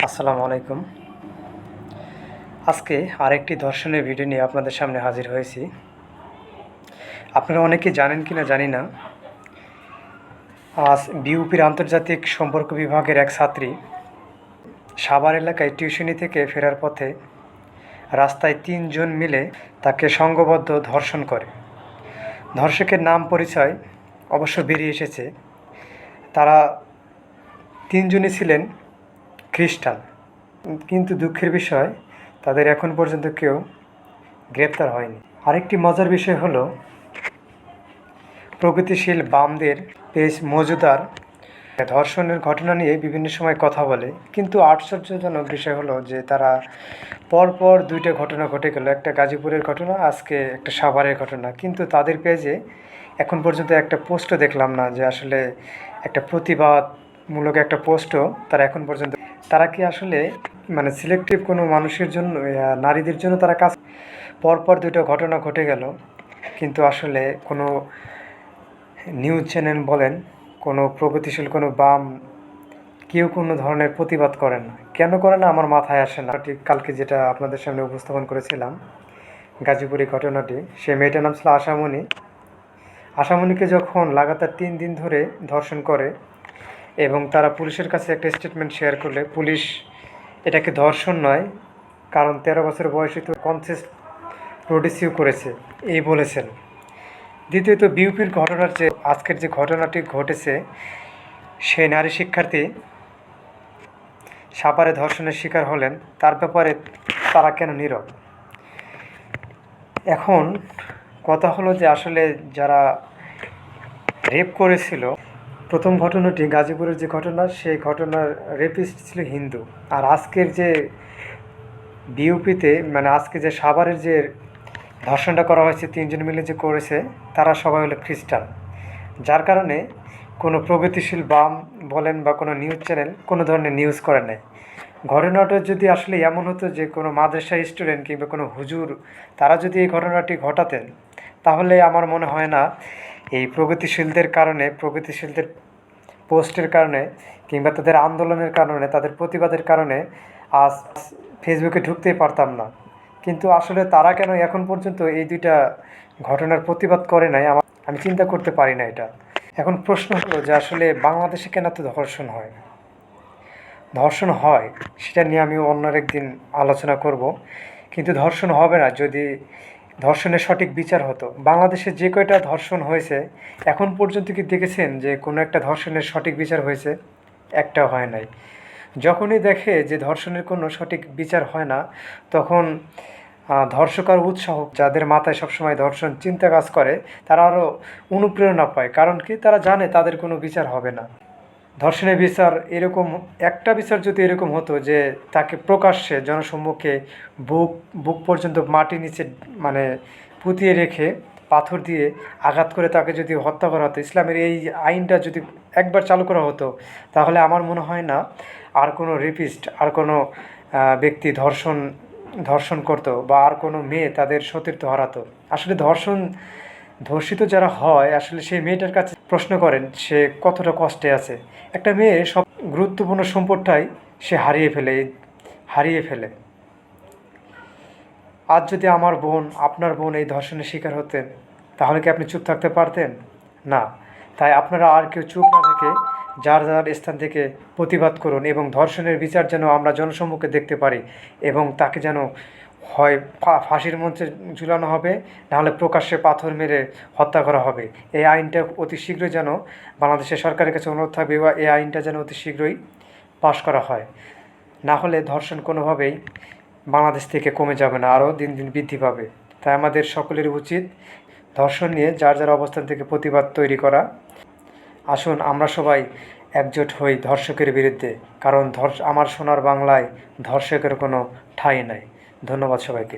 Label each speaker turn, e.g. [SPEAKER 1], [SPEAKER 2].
[SPEAKER 1] আসসালামু আলাইকুম। আজকে আরেকটি ধর্ষণের ভিডিও নিয়ে আপনাদের সামনে হাজির হয়েছি। আপনারা অনেকে জানেন কি না জানি না, আজ বিউপির আন্তর্জাতিক সম্পর্ক বিভাগের এক ছাত্রী সাভার এলাকায় টিউশনি থেকে ফেরার পথে রাস্তায় ৩ জন মিলে তাকে সংঘবদ্ধ ধর্ষণ করে। ধর্ষকের নাম পরিচয় অবশ্য বেরিয়ে এসেছে। তারা ৩ জনই ছিলেন খ্রিস্টান, কিন্তু দুঃখের বিষয় তাদের এখন পর্যন্ত কেউ গ্রেপ্তার হয়নি। আরেকটি মজার বিষয় হলো, প্রগতিশীল বামদের পেজ মজুদার ধর্ষণের ঘটনা নিয়ে বিভিন্ন সময় কথা বলে, কিন্তু আশ্চর্যজনক বিষয় হলো যে তারা পরপর 2টা ঘটনা ঘটে গেল। একটা গাজীপুরের ঘটনা, আজকে একটা সাভারের ঘটনা, কিন্তু তাদের পেজে এখন পর্যন্ত একটা পোস্টও দেখলাম না যে আসলে একটা প্রতিবাদমূলক একটা পোস্টও তারা এখন পর্যন্ত। তারা কি আসলে মানে সিলেক্টিভ কোনো মানুষের জন্য, নারীদের জন্য তারা কাজ? পরপর 2টা ঘটনা ঘটে গেল, কিন্তু আসলে কোনো নিউজ চ্যানেল বলেন, কোনো প্রগতিশীল কোনো বাম কেউ কোনো ধরনের প্রতিবাদ করে না। কেন করে না আমার মাথায় আসে না। ঠিক কালকে যেটা আপনাদের সামনে উপস্থাপন করেছিলাম গাজীপুরি ঘটনাটি, সে মেয়েটার নাম ছিল আশামণি। আশামণিকে যখন লাগাতার 3 দিন ধরে ধর্ষণ করে এবং তারা পুলিশের কাছে একটা স্টেটমেন্ট শেয়ার করলে পুলিশ এটাকে ধর্ষণ নয়, কারণ 13 বছর বয়সে তো কনসেপ্ট প্রডিউসিও করেছে এই বলেছেন। দ্বিতীয়ত বিউপির ঘটনার যে আজকের যে ঘটনাটি ঘটেছে, সেই নারী শিক্ষার্থী সাভারে ধর্ষণের শিকার হলেন, তার ব্যাপারে তারা কেন নীরব? এখন কথা হলো যে আসলে যারা রেপ করেছিল, প্রথম ঘটনাটি গাজীপুরের যে ঘটনা, সেই ঘটনার রেপিস্ট ছিল হিন্দু। আর আজকের যে বিউপিতে মানে আজকে যে সাভারের যে ধর্ষণটা করা হয়েছে 3 জন মিলে যে করেছে, তারা সবাই হলো খ্রিস্টান। যার কারণে কোনো প্রগতিশীল বাম বলেন বা কোনো নিউজ চ্যানেল কোনো ধরনের নিউজ করে নাই। ঘটনাটা যদি আসলে এমন হতো যে কোনো মাদ্রাসার স্টুডেন্ট কিংবা কোনো হুজুর তারা যদি এই ঘটনাটি ঘটাতেন, তাহলে আমার মনে হয় না এই প্রগতিশীলদের কারণে, প্রগতিশীলদের পোস্টের কারণে কিংবা তাদের আন্দোলনের কারণে, তাদের প্রতিবাদের কারণে আজ ফেসবুকে ঢুকতেই পারতাম না। কিন্তু আসলে তারা কেন এখন পর্যন্ত এই 2টা ঘটনার প্রতিবাদ করে নাই, আমি চিন্তা করতে পারি না এটা। এখন প্রশ্ন হলো যে আসলে বাংলাদেশে কেন এত ধর্ষণ হয়? ধর্ষণ হয় সেটা নিয়ে আমি অন্য একদিন আলোচনা করব, কিন্তু ধর্ষণ হবে না যদি ধর্ষণের সঠিক বিচার হতো। বাংলাদেশে যে কয়টা ধর্ষণ হয়েছে এখন পর্যন্ত কি দেখেছেন যে কোনো একটা ধর্ষণের সঠিক বিচার হয়েছে? একটাও হয় নাই। যখনই দেখে যে ধর্ষণের কোনো সঠিক বিচার হয় না, তখন ধর্ষক আর উৎসাহ, যাদের মাথায় সবসময় ধর্ষণ চিন্তা কাজ করে, তারা আরও অনুপ্রেরণা পায়। কারণ কি, তারা জানে তাদের কোনো বিচার হবে না। ধর্ষণের বিচার এরকম, একটা বিচার যদি এরকম হতো যে তাকে প্রকাশ্যে জনসম্মুখে বুক বুক পর্যন্ত মাটির নিচে মানে পুঁতিয়ে রেখে পাথর দিয়ে আঘাত করে তাকে যদি হত্যা করা হতো, ইসলামের এই আইনটা যদি একবার চালু করা হতো, তাহলে আমার মনে হয় না আর কোনো রেপিস্ট, আর কোনো ব্যক্তি ধর্ষণ করতো বা আর কোনো মেয়ে তাদের সতীর্থ হারাতো। আসলে ধর্ষিত যারা হয়, আসলে সেই মেয়েটার কাছে প্রশ্ন করেন সে কতটা কষ্টে আছে। একটা মেয়ে সব গুরুত্বপূর্ণ সম্পদটাই সে হারিয়ে ফেলে। আজ যদি আমার বোন, আপনার বোন এই ধর্ষণের শিকার হতেন, তাহলে কি আপনি চুপ থাকতে পারতেন? না। তাই আপনারা আর কেউ চুপ না থেকে যার যার স্থান থেকে প্রতিবাদ করুন, এবং ধর্ষণের বিচার যেন আমরা জনসম্মুখে দেখতে পারি, এবং তাকে যেন হয় ফাঁসির মঞ্চে ঝুলানো হবে, নাহলে প্রকাশ্যে পাথর মেরে হত্যা করা হবে। এই আইনটা অতি শীঘ্রই যেন বাংলাদেশের সরকারের কাছে অনুরোধ থাকবে, বা এই আইনটা যেন অতি শীঘ্রই পাশ করা হয়। না হলে ধর্ষণ কোনোভাবেই বাংলাদেশ থেকে কমে যাবে না, আরও দিন দিন বৃদ্ধি পাবে। তাই আমাদের সকলের উচিত ধর্ষণ নিয়ে যার যার অবস্থান থেকে প্রতিবাদ তৈরি করা। আসুন আমরা সবাই একজোট হই ধর্ষকের বিরুদ্ধে, কারণ আমার সোনার বাংলায় ধর্ষকের কোনো ঠাঁই নাই। ধন্যবাদ সবাইকে।